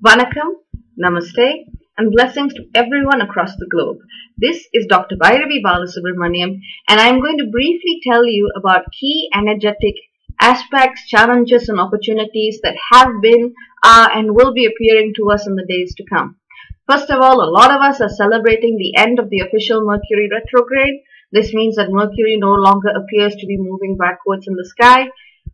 Vanakkam, Namaste, and blessings to everyone across the globe. This is Dr. Bhairavi Balasubramaniam, and I am going to briefly tell you about key energetic aspects, challenges, and opportunities that have been, are, and will be appearing to us in the days to come. First of all, a lot of us are celebrating the end of the official Mercury retrograde. This means that Mercury no longer appears to be moving backwards in the sky.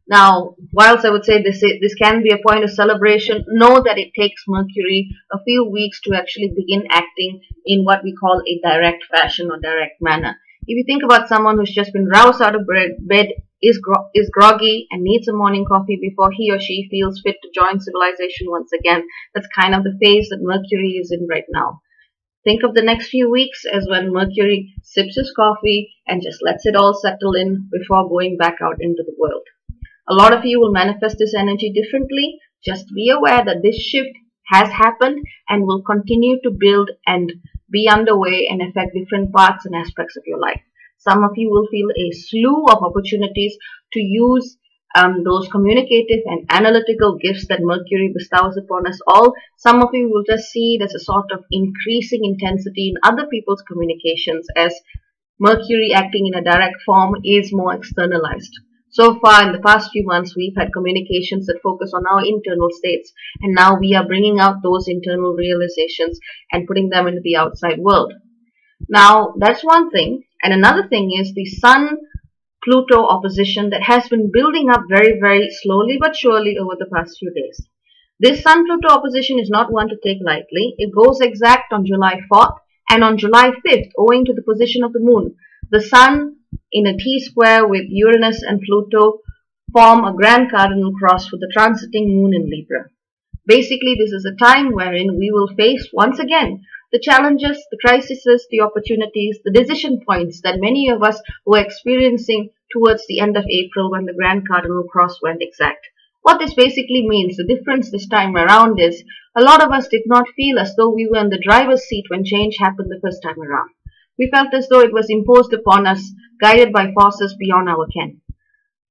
Now, whilst I would say this can be a point of celebration, know that it takes Mercury a few weeks to actually begin acting in what we call a direct fashion or direct manner. If you think about someone who's just been roused out of bed, is groggy, and needs a morning coffee before he or she feels fit to join civilization once again, that's kind of the phase that Mercury is in right now. Think of the next few weeks as when Mercury sips his coffee and just lets it all settle in before going back out into the world. A lot of you will manifest this energy differently. Just be aware that this shift has happened and will continue to build and be underway and affect different parts and aspects of your life. Some of you will feel a slew of opportunities to use those communicative and analytical gifts that Mercury bestows upon us all. Some of you will just see it as a sort of increasing intensity in other people's communications as Mercury acting in a direct form is more externalized. So far in the past few months, we've had communications that focus on our internal states, and now we are bringing out those internal realizations and putting them into the outside world. Now, that's one thing. And another thing is the Sun-Pluto opposition that has been building up very, very slowly but surely over the past few days. This Sun-Pluto opposition is not one to take lightly. It goes exact on July 4th and on July 5th, owing to the position of the moon. The Sun in a T-square with Uranus and Pluto form a Grand Cardinal Cross with the transiting moon in Libra. Basically, this is a time wherein we will face once again the challenges, the crises, the opportunities, the decision points that many of us were experiencing towards the end of April when the Grand Cardinal Cross went exact. What this basically means, the difference this time around is a lot of us did not feel as though we were in the driver's seat when change happened the first time around. We felt as though it was imposed upon us, guided by forces beyond our ken.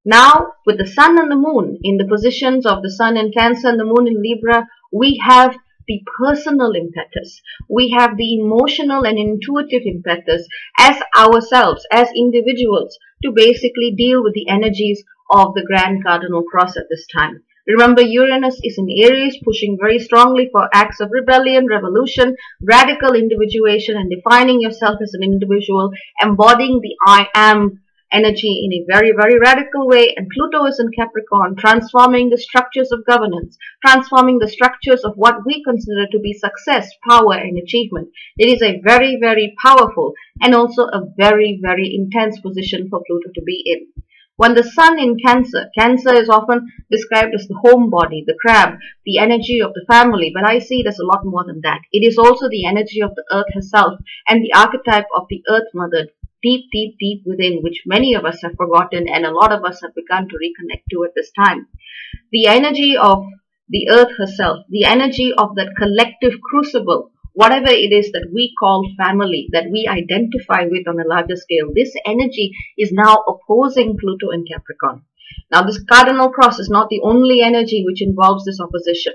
Now, with the Sun and the Moon in the positions of the Sun in Cancer and the Moon in Libra, we have the personal impetus. We have the emotional and intuitive impetus as ourselves, as individuals, to basically deal with the energies of the Grand Cardinal Cross at this time. Remember, Uranus is in Aries, pushing very strongly for acts of rebellion, revolution, radical individuation, and defining yourself as an individual, embodying the I am energy in a very, very radical way. And Pluto is in Capricorn, transforming the structures of governance, transforming the structures of what we consider to be success, power, and achievement. It is a very, very powerful and also a very, very intense position for Pluto to be in. When the Sun in Cancer, Cancer is often described as the home body, the crab, the energy of the family, but I see it as a lot more than that. It is also the energy of the earth herself and the archetype of the earth mother, deep, deep, deep within, which many of us have forgotten and a lot of us have begun to reconnect to at this time. The energy of the earth herself, the energy of that collective crucible, whatever it is that we call family, that we identify with on a larger scale, this energy is now opposing Pluto in Capricorn. Now, this Cardinal Cross is not the only energy which involves this opposition.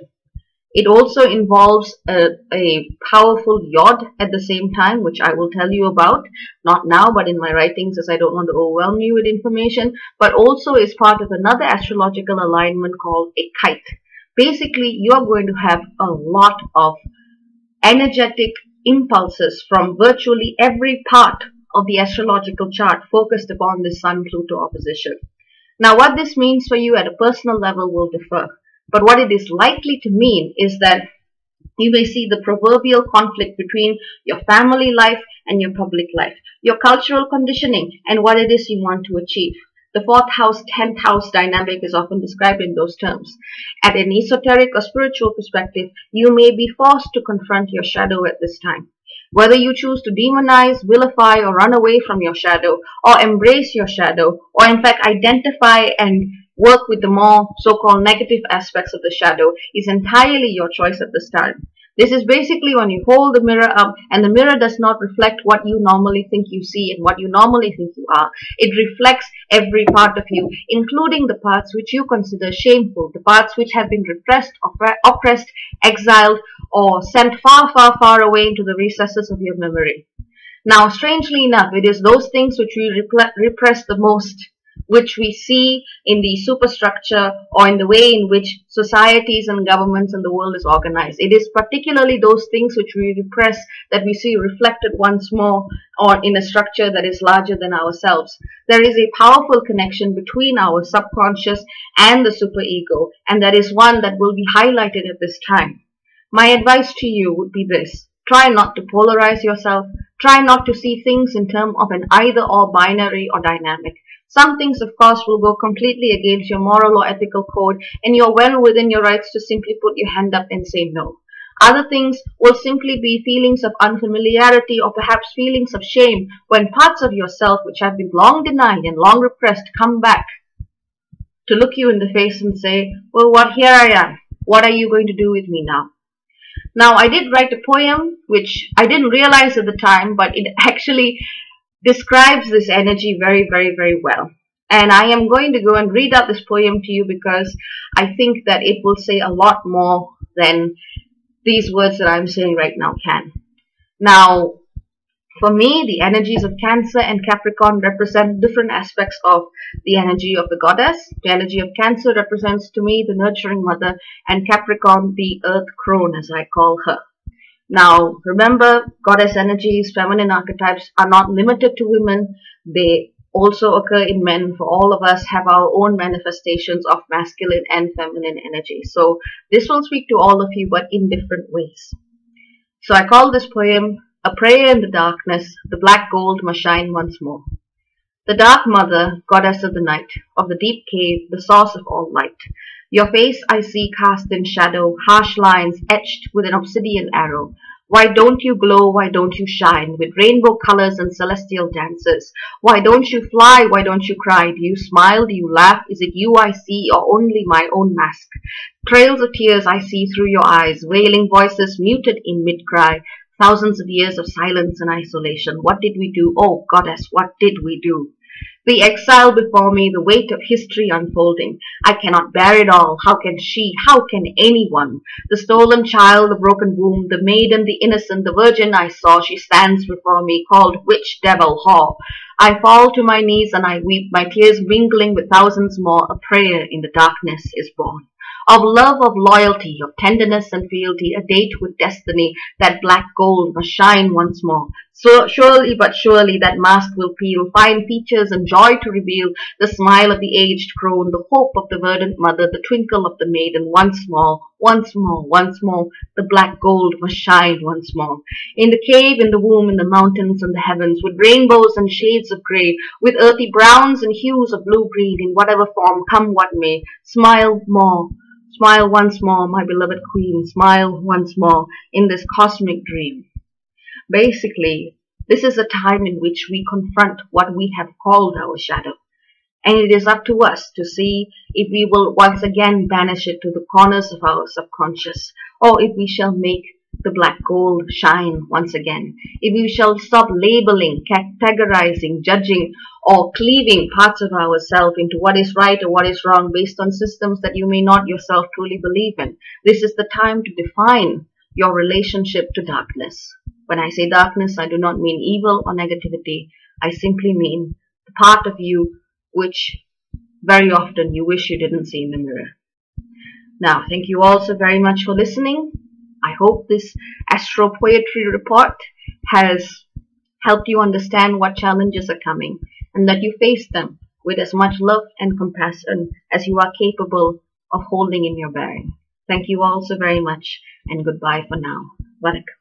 It also involves a powerful Yod at the same time, which I will tell you about, not now, but in my writings, as I don't want to overwhelm you with information, but also is part of another astrological alignment called a Kite. Basically, you are going to have a lot of energetic impulses from virtually every part of the astrological chart focused upon this Sun-Pluto opposition. Now, what this means for you at a personal level will differ, but what it is likely to mean is that you may see the proverbial conflict between your family life and your public life, your cultural conditioning and what it is you want to achieve. The 4th house, 10th house dynamic is often described in those terms. At an esoteric or spiritual perspective, you may be forced to confront your shadow at this time. Whether you choose to demonize, vilify, or run away from your shadow, or embrace your shadow, or in fact identify and work with the more so-called negative aspects of the shadow is entirely your choice at this time. This is basically when you hold the mirror up and the mirror does not reflect what you normally think you see and what you normally think you are. It reflects every part of you, including the parts which you consider shameful, the parts which have been repressed, oppressed, exiled, or sent far, far, far away into the recesses of your memory. Now, strangely enough, it is those things which we repress the most, which we see in the superstructure or in the way in which societies and governments and the world is organized. It is particularly those things which we repress that we see reflected once more or in a structure that is larger than ourselves. There is a powerful connection between our subconscious and the superego, and that is one that will be highlighted at this time. My advice to you would be this. Try not to polarize yourself. Try not to see things in terms of an either or binary or dynamic. Some things, of course, will go completely against your moral or ethical code, and you're well within your rights to simply put your hand up and say no. Other things will simply be feelings of unfamiliarity or perhaps feelings of shame when parts of yourself which have been long denied and long repressed come back to look you in the face and say, well, here I am. What are you going to do with me now? Now, I did write a poem, which I didn't realize at the time, but it actually describes this energy very, very, very well. And I am going to go and read out this poem to you because I think that it will say a lot more than these words that I'm saying right now can. Now, for me, the energies of Cancer and Capricorn represent different aspects of the energy of the goddess. The energy of Cancer represents to me the nurturing mother, and Capricorn the earth crone, as I call her. Now, remember, goddess energies, feminine archetypes are not limited to women. They also occur in men. For all of us have our own manifestations of masculine and feminine energy. So this will speak to all of you, but in different ways. So I call this poem, A Prayer in the Darkness, the Black Gold Must Shine Once More. The dark mother, goddess of the night, of the deep cave, the source of all light. Your face I see cast in shadow, harsh lines etched with an obsidian arrow. Why don't you glow, why don't you shine, with rainbow colors and celestial dances? Why don't you fly, why don't you cry? Do you smile, do you laugh? Is it you I see, or only my own mask? Trails of tears I see through your eyes, wailing voices muted in mid-cry. Thousands of years of silence and isolation. What did we do? Oh, goddess, what did we do? The exile before me, the weight of history unfolding. I cannot bear it all. How can she? How can anyone? The stolen child, the broken womb, the maiden, the innocent, the virgin I saw. She stands before me, called witch, devil, whore. I fall to my knees and I weep, my tears mingling with thousands more. A prayer in the darkness is born. Of love, of loyalty, of tenderness and fealty, a date with destiny, that black gold must shine once more. So surely but surely that mask will peel, fine features and joy to reveal, the smile of the aged crone, the hope of the verdant mother, the twinkle of the maiden. Once more, once more, once more, the black gold must shine once more. In the cave, in the womb, in the mountains and the heavens, with rainbows and shades of grey, with earthy browns and hues of blue-green, in whatever form, come what may, smile more. Smile once more, my beloved queen, smile once more in this cosmic dream. Basically, this is a time in which we confront what we have called our shadow. And it is up to us to see if we will once again banish it to the corners of our subconscious, or if we shall make the black gold shine once again. If we shall stop labeling, categorizing, judging, or cleaving parts of ourselves into what is right or what is wrong based on systems that you may not yourself truly believe in. This is the time to define your relationship to darkness. When I say darkness, I do not mean evil or negativity. I simply mean the part of you which very often you wish you didn't see in the mirror. Now, thank you all so very much for listening. I hope this astro poetry report has helped you understand what challenges are coming, and that you face them with as much love and compassion as you are capable of holding in your bearing. Thank you all so very much, and goodbye for now. Vanakkam.